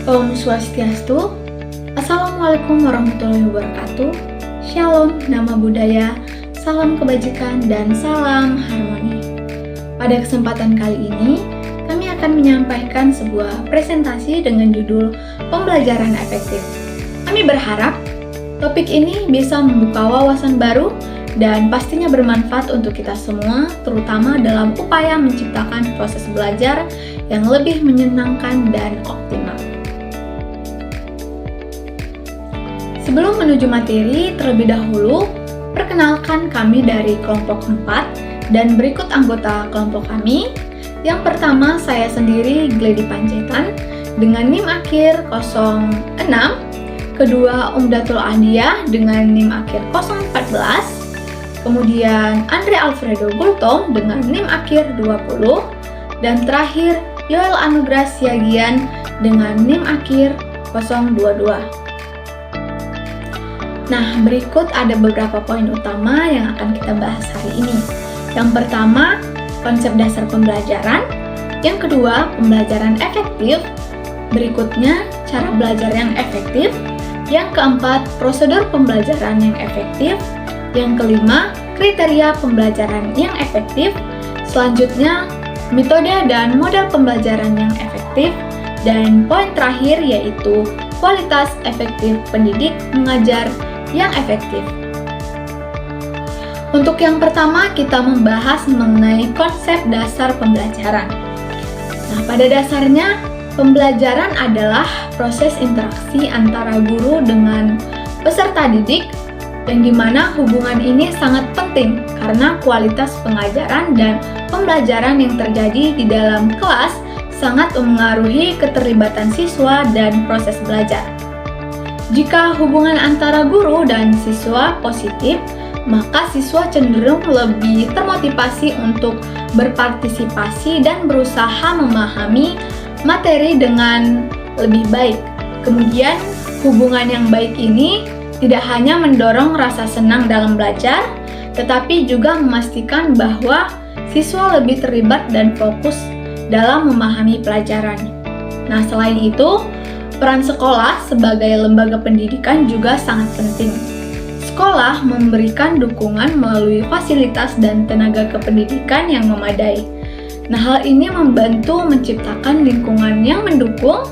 Om Swastiastu. Assalamualaikum warahmatullahi wabarakatuh. Shalom, nama budaya, salam kebajikan, dan salam harmoni. Pada kesempatan kali ini, kami akan menyampaikan sebuah presentasi dengan judul Pembelajaran Efektif. Kami berharap topik ini bisa membuka wawasan baru dan pastinya bermanfaat untuk kita semua, terutama dalam upaya menciptakan proses belajar yang lebih menyenangkan dan optimal. Sebelum menuju materi, terlebih dahulu, perkenalkan kami dari kelompok 4 dan berikut anggota kelompok kami. Yang pertama, saya sendiri, Gledi Panjaitan, dengan NIM akhir 06. Kedua, Umdatul Andia dengan NIM akhir 014. Kemudian Andre Alfredo Gultom dengan NIM akhir 20. Dan terakhir, Yoel Anugrah Siagian dengan NIM akhir 022. Nah, berikut ada beberapa poin utama yang akan kita bahas hari ini. Yang pertama, konsep dasar pembelajaran. Yang kedua, pembelajaran efektif. Berikutnya, cara belajar yang efektif. Yang keempat, prosedur pembelajaran yang efektif. Yang kelima, kriteria pembelajaran yang efektif. Selanjutnya, metode dan model pembelajaran yang efektif. Dan poin terakhir yaitu kualitas efektif pendidik mengajar yang efektif. Untuk yang pertama, kita membahas mengenai konsep dasar pembelajaran. Nah, pada dasarnya, pembelajaran adalah proses interaksi antara guru dengan peserta didik, yang dimana hubungan ini sangat penting karena kualitas pengajaran dan pembelajaran yang terjadi di dalam kelas sangat memengaruhi keterlibatan siswa dan proses belajar. Jika hubungan antara guru dan siswa positif, maka siswa cenderung lebih termotivasi untuk berpartisipasi dan berusaha memahami materi dengan lebih baik. Kemudian, hubungan yang baik ini tidak hanya mendorong rasa senang dalam belajar, tetapi juga memastikan bahwa siswa lebih terlibat dan fokus dalam memahami pelajaran. Nah, selain itu, peran sekolah sebagai lembaga pendidikan juga sangat penting. Sekolah memberikan dukungan melalui fasilitas dan tenaga kependidikan yang memadai. Nah, hal ini membantu menciptakan lingkungan yang mendukung,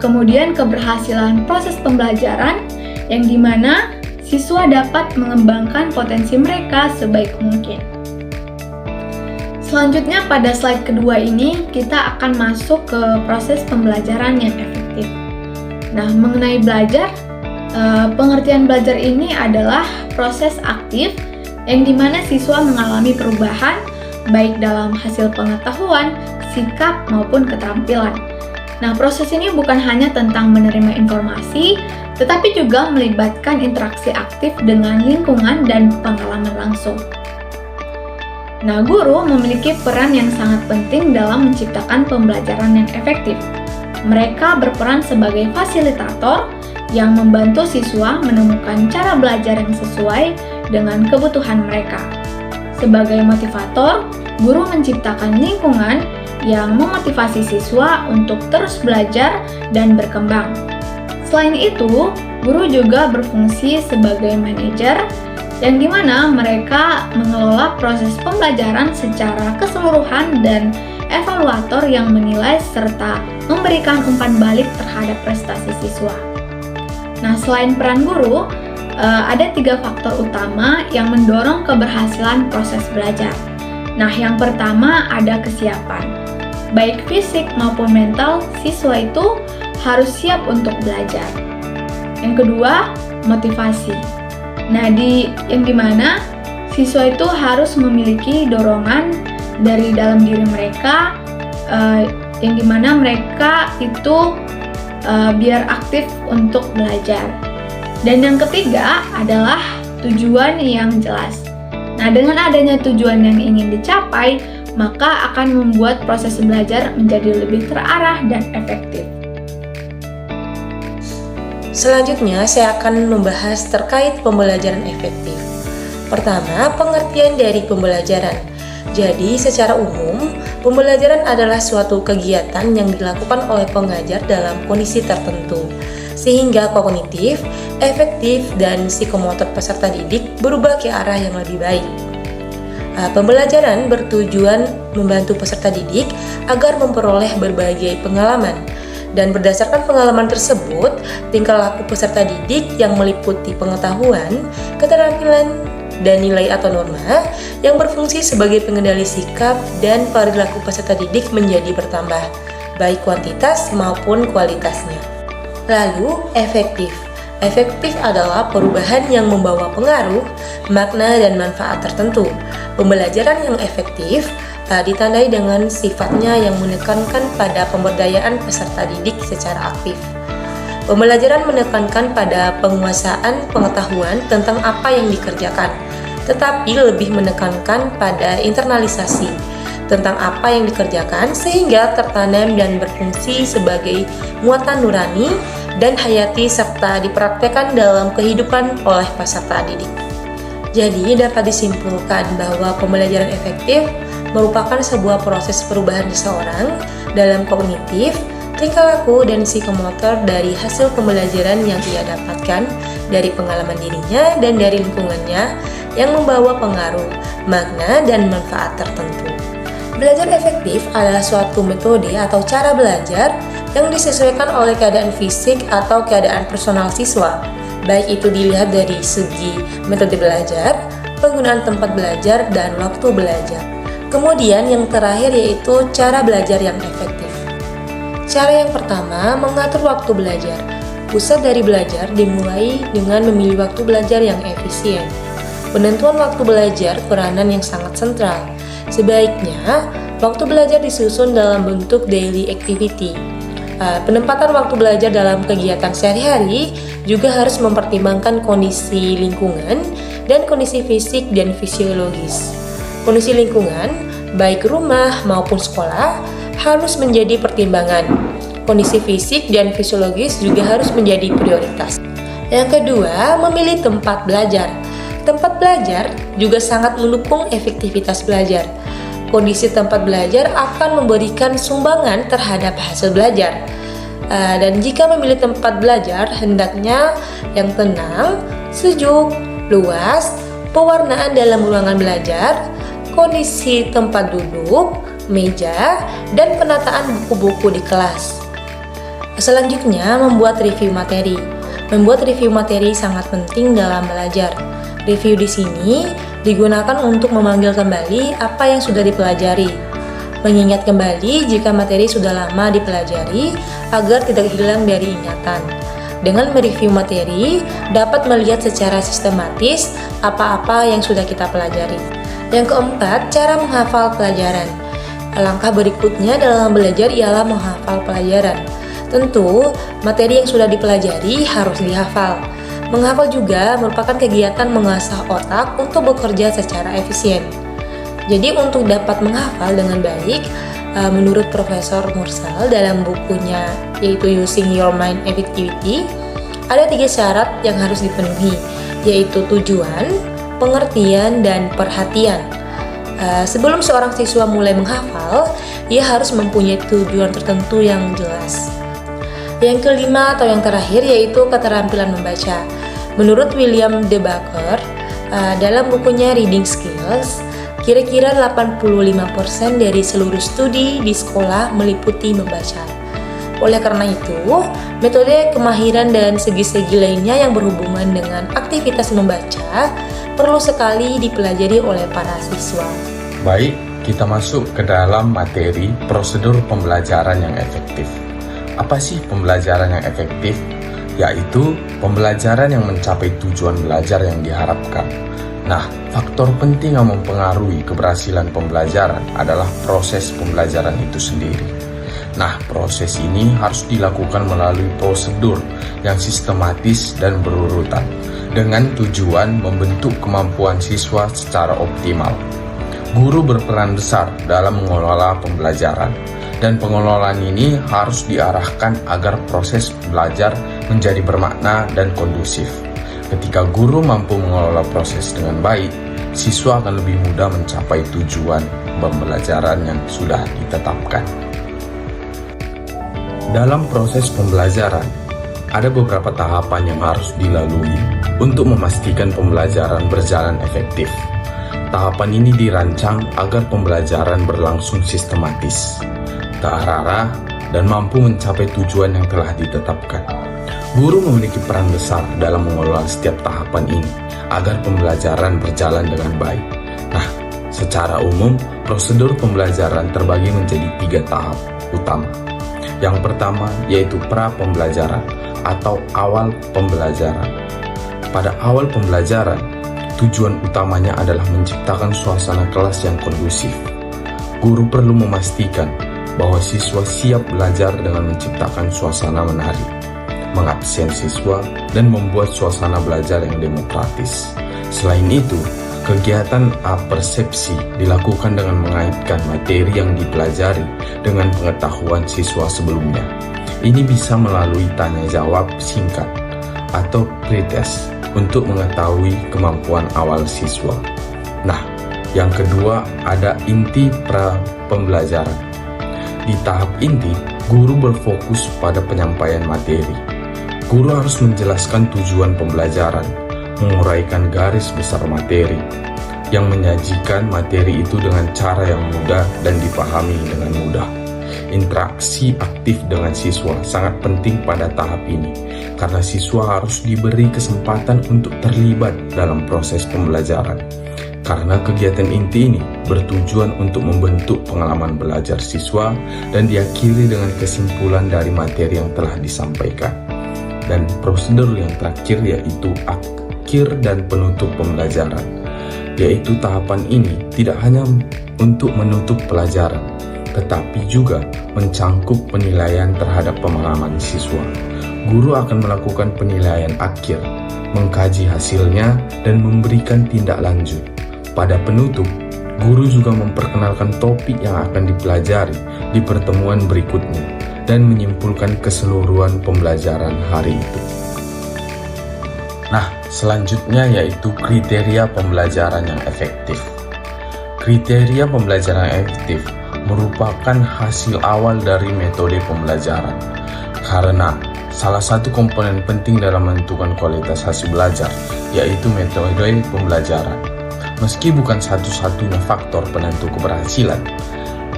kemudian keberhasilan proses pembelajaran, yang dimana siswa dapat mengembangkan potensi mereka sebaik mungkin. Selanjutnya pada slide kedua ini kita akan masuk ke proses pembelajaran yang efektif. Nah, mengenai belajar, pengertian belajar ini adalah proses aktif yang dimana siswa mengalami perubahan baik dalam hasil pengetahuan, sikap maupun keterampilan. Nah, proses ini bukan hanya tentang menerima informasi, tetapi juga melibatkan interaksi aktif dengan lingkungan dan pengalaman langsung. Nah, guru memiliki peran yang sangat penting dalam menciptakan pembelajaran yang efektif. Mereka berperan sebagai fasilitator yang membantu siswa menemukan cara belajar yang sesuai dengan kebutuhan mereka. Sebagai motivator, guru menciptakan lingkungan yang memotivasi siswa untuk terus belajar dan berkembang. Selain itu, guru juga berfungsi sebagai manajer, yang dimana mereka mengelola proses pembelajaran secara keseluruhan dan evaluator yang menilai serta memberikan umpan balik terhadap prestasi siswa. Nah, selain peran guru, ada 3 faktor utama yang mendorong keberhasilan proses belajar. Nah, yang pertama ada kesiapan. Baik fisik maupun mental, siswa itu harus siap untuk belajar. Yang kedua, motivasi. Nah, yang dimana siswa itu harus memiliki dorongan dari dalam diri mereka, yang dimana mereka itu biar aktif untuk belajar. Dan yang ketiga adalah tujuan yang jelas. Nah, dengan adanya tujuan yang ingin dicapai, maka akan membuat proses belajar menjadi lebih terarah dan efektif. Selanjutnya, saya akan membahas terkait pembelajaran efektif. Pertama, pengertian dari pembelajaran. Jadi, secara umum, Pembelajaran adalah suatu kegiatan yang dilakukan oleh pengajar dalam kondisi tertentu, sehingga kognitif, efektif, dan psikomotor peserta didik berubah ke arah yang lebih baik. Pembelajaran bertujuan membantu peserta didik agar memperoleh berbagai pengalaman, dan berdasarkan pengalaman tersebut, tingkah laku peserta didik yang meliputi pengetahuan, keterampilan, dan nilai atau norma yang berfungsi sebagai pengendali sikap dan perilaku peserta didik menjadi bertambah, baik kuantitas maupun kualitasnya. Lalu, efektif. Efektif adalah perubahan yang membawa pengaruh, makna, dan manfaat tertentu. Pembelajaran yang efektif ditandai dengan sifatnya yang menekankan pada pemberdayaan peserta didik secara aktif. Pembelajaran menekankan pada penguasaan pengetahuan tentang apa yang dikerjakan, tetapi lebih menekankan pada internalisasi tentang apa yang dikerjakan sehingga tertanam dan berfungsi sebagai muatan nurani dan hayati serta dipraktekkan dalam kehidupan oleh peserta didik. Jadi dapat disimpulkan bahwa pembelajaran efektif merupakan sebuah proses perubahan seseorang dalam kognitif, tingkah laku, dan psikomotor dari hasil pembelajaran yang ia dapatkan dari pengalaman dirinya dan dari lingkungannya yang membawa pengaruh, makna, dan manfaat tertentu. Belajar efektif adalah suatu metode atau cara belajar yang disesuaikan oleh keadaan fisik atau keadaan personal siswa, baik itu dilihat dari segi metode belajar, penggunaan tempat belajar, dan waktu belajar. Kemudian yang terakhir yaitu cara belajar yang efektif. Cara yang pertama, mengatur waktu belajar. Pusat dari belajar dimulai dengan memilih waktu belajar yang efisien. Penentuan waktu belajar peranan yang sangat sentral. Sebaiknya, waktu belajar disusun dalam bentuk daily activity. Penempatan waktu belajar dalam kegiatan sehari-hari juga harus mempertimbangkan kondisi lingkungan dan kondisi fisik dan fisiologis. Kondisi lingkungan, baik rumah maupun sekolah, harus menjadi pertimbangan. Kondisi fisik dan fisiologis juga harus menjadi prioritas. Yang kedua, memilih tempat belajar. Tempat belajar juga sangat mendukung efektivitas belajar. Kondisi tempat belajar akan memberikan sumbangan terhadap hasil belajar. Dan jika memilih tempat belajar, hendaknya yang tenang, sejuk, luas, pewarnaan dalam ruangan belajar, kondisi tempat duduk, meja, dan penataan buku-buku di kelas. Selanjutnya, membuat review materi. Membuat review materi sangat penting dalam belajar. Review di sini digunakan untuk memanggil kembali apa yang sudah dipelajari, mengingat kembali jika materi sudah lama dipelajari agar tidak hilang dari ingatan. Dengan mereview materi, dapat melihat secara sistematis apa-apa yang sudah kita pelajari. Yang keempat, cara menghafal pelajaran. Langkah berikutnya dalam belajar ialah menghafal pelajaran. Tentu, materi yang sudah dipelajari harus dihafal. Menghafal juga merupakan kegiatan mengasah otak untuk bekerja secara efisien. Jadi untuk dapat menghafal dengan baik, menurut Profesor Mursal dalam bukunya yaitu Using Your Mind Effectively, ada 3 syarat yang harus dipenuhi, yaitu tujuan, pengertian, dan perhatian. Sebelum seorang siswa mulai menghafal, ia harus mempunyai tujuan tertentu yang jelas. Yang kelima atau yang terakhir yaitu keterampilan membaca. Menurut William De Backer, dalam bukunya Reading Skills, kira-kira 85% dari seluruh studi di sekolah meliputi membaca. Oleh karena itu, metode kemahiran dan segi-segi lainnya yang berhubungan dengan aktivitas membaca perlu sekali dipelajari oleh para siswa. Baik, kita masuk ke dalam materi prosedur pembelajaran yang efektif. Apa sih pembelajaran yang efektif? Yaitu pembelajaran yang mencapai tujuan belajar yang diharapkan. Nah, faktor penting yang mempengaruhi keberhasilan pembelajaran adalah proses pembelajaran itu sendiri. Nah, proses ini harus dilakukan melalui prosedur yang sistematis dan berurutan, dengan tujuan membentuk kemampuan siswa secara optimal. Guru berperan besar dalam mengelola pembelajaran, dan pengelolaan ini harus diarahkan agar proses belajar menjadi bermakna dan kondusif. Ketika guru mampu mengelola proses dengan baik, siswa akan lebih mudah mencapai tujuan pembelajaran yang sudah ditetapkan. Dalam proses pembelajaran, ada beberapa tahapan yang harus dilalui untuk memastikan pembelajaran berjalan efektif. Tahapan ini dirancang agar pembelajaran berlangsung sistematis, terarah, dan mampu mencapai tujuan yang telah ditetapkan. Guru memiliki peran besar dalam mengelola setiap tahapan ini agar pembelajaran berjalan dengan baik. Nah, secara umum, prosedur pembelajaran terbagi menjadi 3 tahap utama. Yang pertama yaitu pra-pembelajaran atau awal pembelajaran. Pada awal pembelajaran, tujuan utamanya adalah menciptakan suasana kelas yang kondusif. Guru perlu memastikan bahwa siswa siap belajar dengan menciptakan suasana menarik, mengabsen siswa, dan membuat suasana belajar yang demokratis. Selain itu, kegiatan apersepsi dilakukan dengan mengaitkan materi yang dipelajari dengan pengetahuan siswa sebelumnya. Ini bisa melalui tanya jawab singkat atau pretest untuk mengetahui kemampuan awal siswa. Nah, yang kedua ada inti pra-pembelajaran. Di tahap inti, guru berfokus pada penyampaian materi. Guru harus menjelaskan tujuan pembelajaran, menguraikan garis besar materi, yang menyajikan materi itu dengan cara yang mudah dan dipahami dengan mudah. Interaksi aktif dengan siswa sangat penting pada tahap ini, karena siswa harus diberi kesempatan untuk terlibat dalam proses pembelajaran. Karena kegiatan inti ini bertujuan untuk membentuk pengalaman belajar siswa dan diakhiri dengan kesimpulan dari materi yang telah disampaikan. Dan prosedur yang terakhir yaitu akhir dan penutup pembelajaran, yaitu tahapan ini tidak hanya untuk menutup pelajaran, tetapi juga mencangkup penilaian terhadap pemahaman siswa. Guru akan melakukan penilaian akhir, mengkaji hasilnya, dan memberikan tindak lanjut. Pada penutup, guru juga memperkenalkan topik yang akan dipelajari di pertemuan berikutnya dan menyimpulkan keseluruhan pembelajaran hari itu. Nah, selanjutnya yaitu kriteria pembelajaran yang efektif. Kriteria pembelajaran yang efektif merupakan hasil awal dari metode pembelajaran, karena salah satu komponen penting dalam menentukan kualitas hasil belajar yaitu metode pembelajaran. Meski bukan satu-satunya faktor penentu keberhasilan,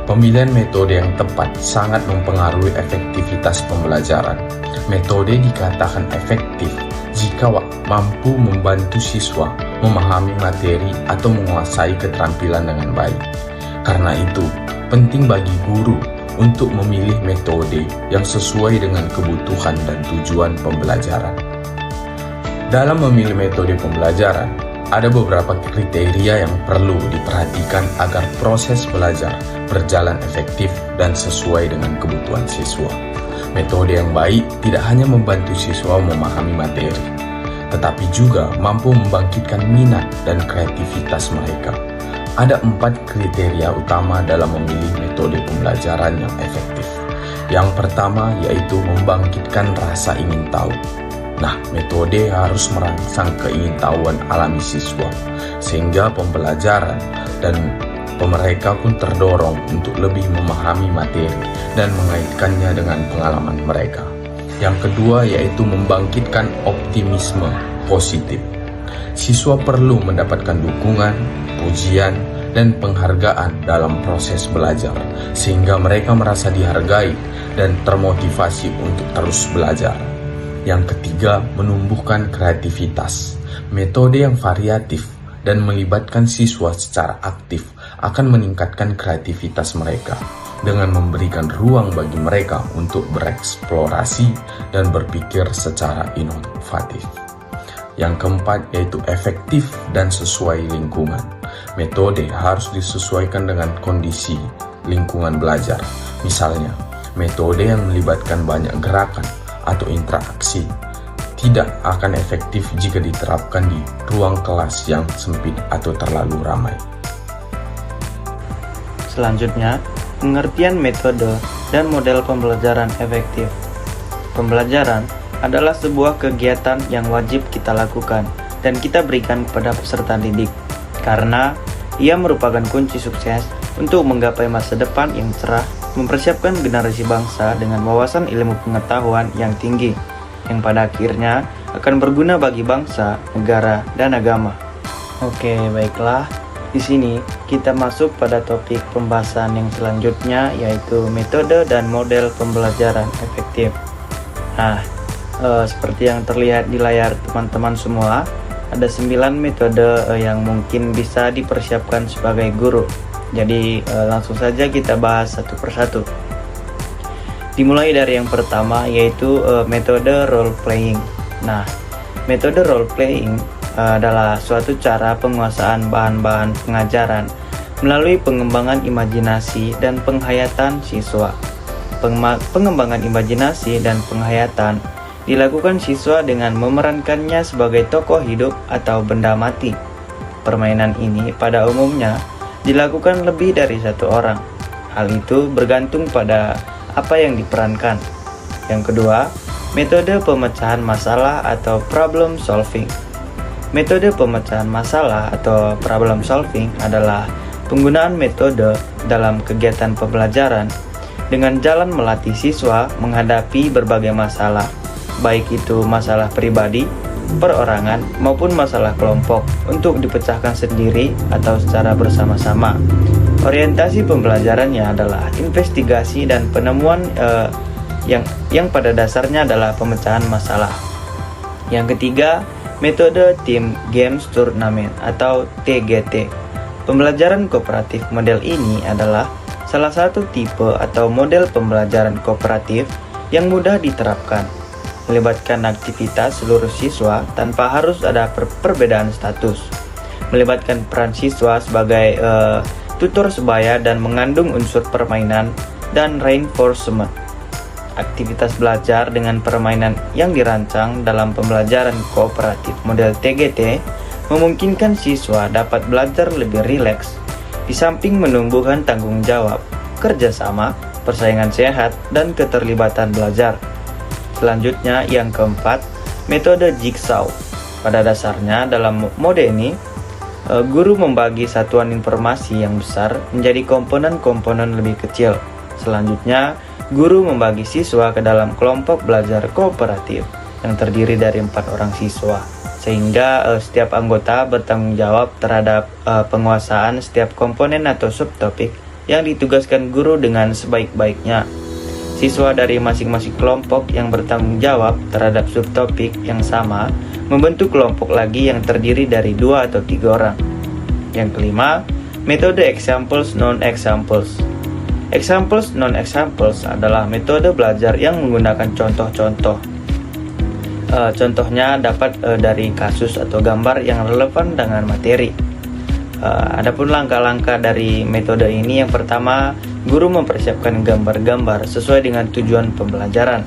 pemilihan metode yang tepat sangat mempengaruhi efektivitas pembelajaran. Metode dikatakan efektif jika mampu membantu siswa memahami materi atau menguasai keterampilan dengan baik. Karena itu, penting bagi guru untuk memilih metode yang sesuai dengan kebutuhan dan tujuan pembelajaran. Dalam memilih metode pembelajaran, ada beberapa kriteria yang perlu diperhatikan agar proses belajar berjalan efektif dan sesuai dengan kebutuhan siswa. Metode yang baik tidak hanya membantu siswa memahami materi, tetapi juga mampu membangkitkan minat dan kreativitas mereka. Ada 4 kriteria utama dalam memilih metode pembelajaran yang efektif. Yang pertama yaitu membangkitkan rasa ingin tahu. Nah, metode harus merangsang keingintahuan alami siswa, sehingga pembelajaran dan mereka pun terdorong untuk lebih memahami materi dan mengaitkannya dengan pengalaman mereka. Yang kedua yaitu membangkitkan optimisme positif. Siswa perlu mendapatkan dukungan, pujian, dan penghargaan dalam proses belajar, sehingga mereka merasa dihargai dan termotivasi untuk terus belajar. Yang ketiga, menumbuhkan kreativitas. Metode yang variatif dan melibatkan siswa secara aktif akan meningkatkan kreativitas mereka dengan memberikan ruang bagi mereka untuk bereksplorasi dan berpikir secara inovatif. Yang keempat yaitu efektif dan sesuai lingkungan. Metode harus disesuaikan dengan kondisi lingkungan belajar. Misalnya, metode yang melibatkan banyak gerakan atau interaksi tidak akan efektif jika diterapkan di ruang kelas yang sempit atau terlalu ramai. Selanjutnya, pengertian metode dan model pembelajaran efektif. Pembelajaran adalah sebuah kegiatan yang wajib kita lakukan dan kita berikan kepada peserta didik. karena ia merupakan kunci sukses untuk menggapai masa depan yang cerah, mempersiapkan generasi bangsa dengan wawasan ilmu pengetahuan yang tinggi, yang pada akhirnya akan berguna bagi bangsa, negara, dan agama. Oke, baiklah. Di sini kita masuk pada topik pembahasan yang selanjutnya, yaitu metode dan model pembelajaran efektif. Nah, seperti yang terlihat di layar teman-teman semua, ada 9 metode yang mungkin bisa dipersiapkan sebagai guru. Jadi langsung saja kita bahas satu persatu. Dimulai dari yang pertama, yaitu metode role playing. Nah, metode role playing adalah suatu cara penguasaan bahan-bahan pengajaran melalui pengembangan imajinasi dan penghayatan siswa. Pengembangan imajinasi dan penghayatan dilakukan siswa dengan memerankannya sebagai tokoh hidup atau benda mati. Permainan ini pada umumnya dilakukan lebih dari satu orang. Hal itu bergantung pada apa yang diperankan. Yang kedua, metode pemecahan masalah atau problem solving. Metode pemecahan masalah atau problem solving adalah penggunaan metode dalam kegiatan pembelajaran dengan jalan melatih siswa menghadapi berbagai masalah, baik itu masalah pribadi, perorangan, maupun masalah kelompok, untuk dipecahkan sendiri atau secara bersama-sama. Orientasi pembelajarannya adalah investigasi dan penemuan yang pada dasarnya adalah pemecahan masalah. Yang ketiga, metode Team Games Tournament atau TGT. Pembelajaran kooperatif model ini adalah salah satu tipe atau model pembelajaran kooperatif yang mudah diterapkan, melibatkan aktivitas seluruh siswa tanpa harus ada perbedaan status, melibatkan peran siswa sebagai tutor sebaya dan mengandung unsur permainan dan reinforcement. Aktivitas belajar dengan permainan yang dirancang dalam pembelajaran kooperatif model TGT memungkinkan siswa dapat belajar lebih rileks, di samping menumbuhkan tanggung jawab, kerjasama, persaingan sehat, dan keterlibatan belajar. Selanjutnya, yang keempat, metode jigsaw. Pada dasarnya, dalam mode ini, guru membagi satuan informasi yang besar menjadi komponen-komponen lebih kecil. Selanjutnya, guru membagi siswa ke dalam kelompok belajar kooperatif yang terdiri dari 4 orang siswa, sehingga setiap anggota bertanggung jawab terhadap penguasaan setiap komponen atau subtopik yang ditugaskan guru dengan sebaik-baiknya. Siswa dari masing-masing kelompok yang bertanggung jawab terhadap subtopik yang sama membentuk kelompok lagi yang terdiri dari 2 atau 3 orang. Yang kelima, metode examples non-examples. Examples non-examples adalah metode belajar yang menggunakan contoh-contoh. Contohnya dapat dari kasus atau gambar yang relevan dengan materi. Adapun langkah-langkah dari metode ini, yang pertama, guru mempersiapkan gambar-gambar sesuai dengan tujuan pembelajaran.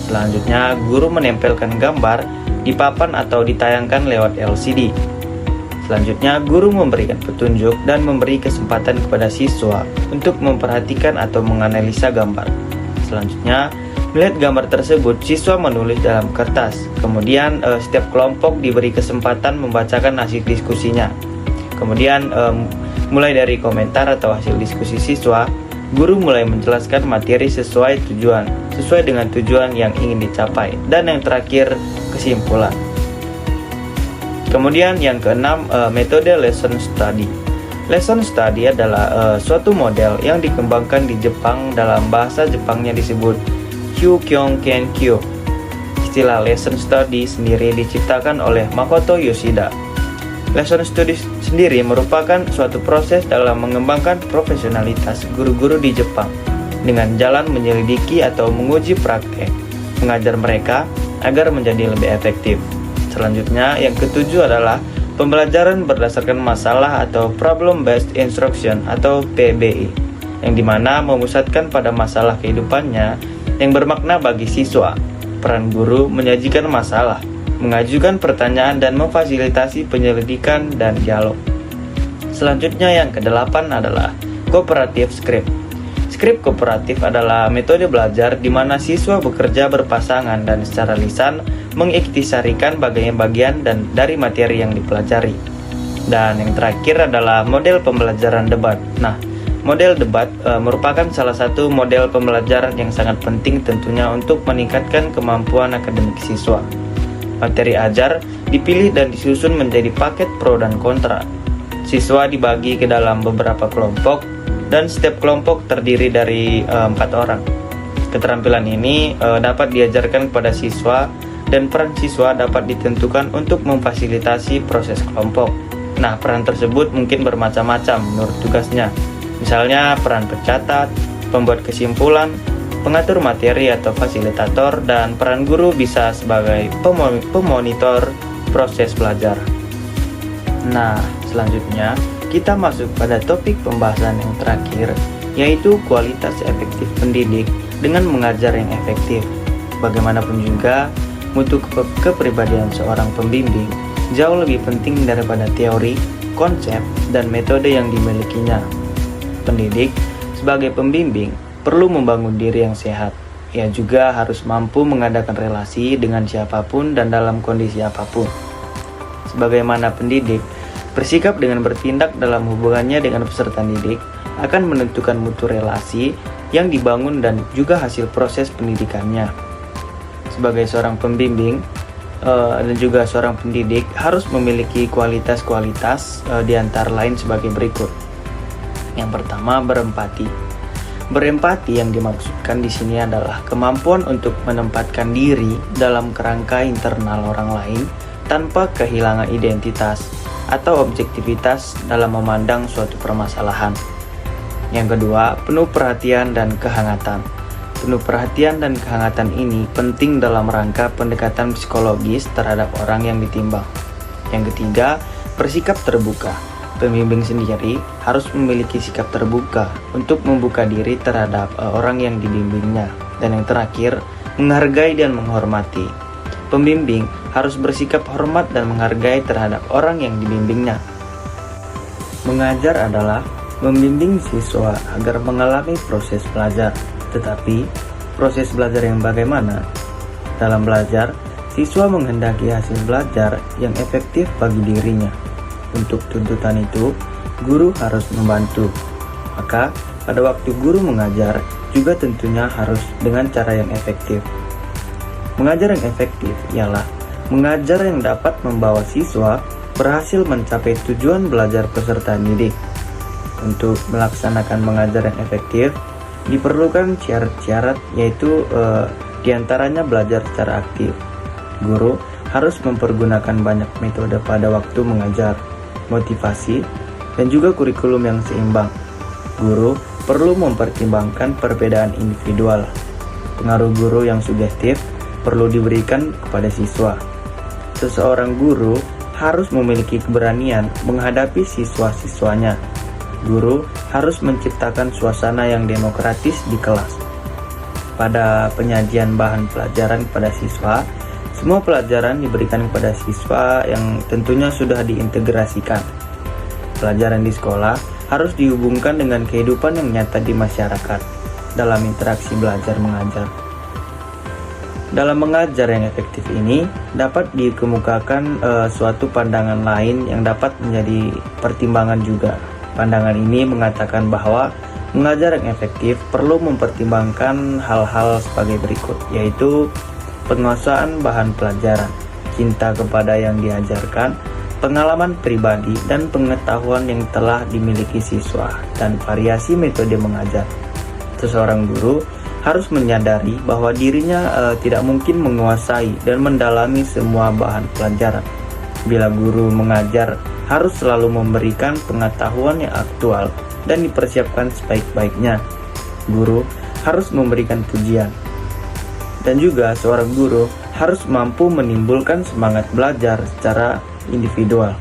Selanjutnya, guru menempelkan gambar di papan atau ditayangkan lewat LCD. Selanjutnya, guru memberikan petunjuk dan memberi kesempatan kepada siswa untuk memperhatikan atau menganalisa gambar. Selanjutnya, melihat gambar tersebut, siswa menulis dalam kertas. Kemudian, setiap kelompok diberi kesempatan membacakan hasil diskusinya. Kemudian, mulai dari komentar atau hasil diskusi siswa, guru mulai menjelaskan materi sesuai dengan tujuan yang ingin dicapai. Dan yang terakhir, kesimpulan. Kemudian yang keenam, metode lesson study. Lesson study adalah suatu model yang dikembangkan di Jepang. Dalam bahasa Jepangnya disebut Kyukyonkenkyu. Istilah lesson study sendiri diciptakan oleh Makoto Yoshida. Lesson study sendiri merupakan suatu proses dalam mengembangkan profesionalitas guru-guru di Jepang dengan jalan menyelidiki atau menguji praktek, mengajar mereka agar menjadi lebih efektif. Selanjutnya, yang ketujuh adalah pembelajaran berdasarkan masalah atau problem based instruction atau PBI, yang dimana memusatkan pada masalah kehidupannya yang bermakna bagi siswa. Peran guru menyajikan masalah, mengajukan pertanyaan, dan memfasilitasi penyelidikan dan dialog. Selanjutnya, yang kedelapan adalah cooperative script. Script kooperatif adalah metode belajar di mana siswa bekerja berpasangan dan secara lisan mengiktisarikan bagian-bagian dan dari materi yang dipelajari. Dan yang terakhir adalah model pembelajaran debat. Nah, model debat merupakan salah satu model pembelajaran yang sangat penting tentunya untuk meningkatkan kemampuan akademik siswa. Materi ajar dipilih dan disusun menjadi paket pro dan kontra. Siswa dibagi ke dalam beberapa kelompok dan setiap kelompok terdiri dari 4 orang. Keterampilan ini dapat diajarkan kepada siswa dan peran siswa dapat ditentukan untuk memfasilitasi proses kelompok. Nah, peran tersebut mungkin bermacam-macam menurut tugasnya. Misalnya peran pencatat, pembuat kesimpulan, pengatur materi atau fasilitator, dan peran guru bisa sebagai pemonitor proses belajar. Nah, selanjutnya kita masuk pada topik pembahasan yang terakhir, yaitu kualitas efektif pendidik dengan mengajar yang efektif. Bagaimanapun juga, mutu kepribadian seorang pembimbing jauh lebih penting daripada teori, konsep, dan metode yang dimilikinya. Pendidik sebagai pembimbing perlu membangun diri yang sehat. Ia juga harus mampu mengadakan relasi dengan siapapun dan dalam kondisi apapun. Sebagaimana pendidik bersikap dengan bertindak dalam hubungannya dengan peserta didik akan menentukan mutu relasi yang dibangun dan juga hasil proses pendidikannya. Sebagai seorang pembimbing dan juga seorang pendidik harus memiliki kualitas-kualitas di antara lain sebagai berikut. Yang pertama, berempati. Berempati yang dimaksudkan di sini adalah kemampuan untuk menempatkan diri dalam kerangka internal orang lain tanpa kehilangan identitas atau objektivitas dalam memandang suatu permasalahan. Yang kedua, penuh perhatian dan kehangatan. Penuh perhatian dan kehangatan ini penting dalam rangka pendekatan psikologis terhadap orang yang ditimbang. Yang ketiga, bersikap terbuka. Pembimbing sendiri harus memiliki sikap terbuka untuk membuka diri terhadap orang yang dibimbingnya. Dan yang terakhir, menghargai dan menghormati. Pembimbing harus bersikap hormat dan menghargai terhadap orang yang dibimbingnya. Mengajar adalah membimbing siswa agar mengalami proses belajar. Tetapi, proses belajar yang bagaimana? Dalam belajar, siswa menghendaki hasil belajar yang efektif bagi dirinya. Untuk tuntutan itu, guru harus membantu. Maka, pada waktu guru mengajar, juga tentunya harus dengan cara yang efektif. Mengajar yang efektif ialah mengajar yang dapat membawa siswa berhasil mencapai tujuan belajar peserta didik. Untuk melaksanakan mengajar yang efektif, diperlukan syarat-syarat, yaitu diantaranya belajar secara aktif. Guru harus mempergunakan banyak metode pada waktu mengajar, motivasi, dan juga kurikulum yang seimbang. Guru perlu mempertimbangkan perbedaan individual. Pengaruh guru yang sugestif perlu diberikan kepada siswa. Seseorang guru harus memiliki keberanian menghadapi siswa-siswanya. Guru harus menciptakan suasana yang demokratis di kelas. Pada penyajian bahan pelajaran kepada siswa, semua pelajaran diberikan kepada siswa yang tentunya sudah diintegrasikan. Pelajaran di sekolah harus dihubungkan dengan kehidupan yang nyata di masyarakat dalam interaksi belajar mengajar. Dalam mengajar yang efektif ini dapat dikemukakan suatu pandangan lain yang dapat menjadi pertimbangan juga. Pandangan ini mengatakan bahwa mengajar yang efektif perlu mempertimbangkan hal-hal sebagai berikut, yaitu penguasaan bahan pelajaran, cinta kepada yang diajarkan, pengalaman pribadi dan pengetahuan yang telah dimiliki siswa, dan variasi metode mengajar. Seseorang guru harus menyadari bahwa dirinya tidak mungkin menguasai dan mendalami semua bahan pelajaran. Bila guru mengajar harus selalu memberikan pengetahuan yang aktual dan dipersiapkan sebaik-baiknya. Guru harus memberikan pujian. Dan juga seorang guru harus mampu menimbulkan semangat belajar secara individual.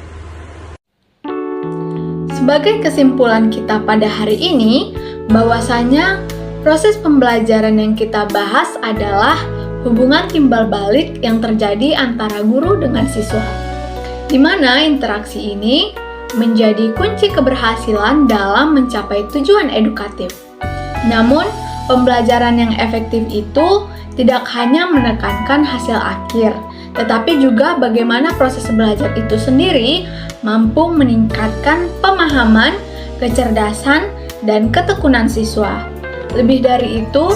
Sebagai kesimpulan kita pada hari ini, bahwasanya proses pembelajaran yang kita bahas adalah hubungan timbal balik yang terjadi antara guru dengan siswa, di mana interaksi ini menjadi kunci keberhasilan dalam mencapai tujuan edukatif. Namun, pembelajaran yang efektif itu tidak hanya menekankan hasil akhir, tetapi juga bagaimana proses belajar itu sendiri mampu meningkatkan pemahaman, kecerdasan, dan ketekunan siswa. Lebih dari itu,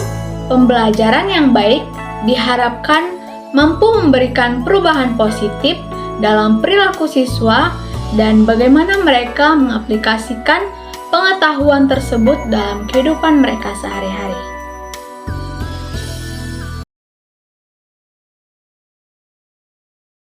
pembelajaran yang baik diharapkan mampu memberikan perubahan positif dalam perilaku siswa dan bagaimana mereka mengaplikasikan pengetahuan tersebut dalam kehidupan mereka sehari-hari.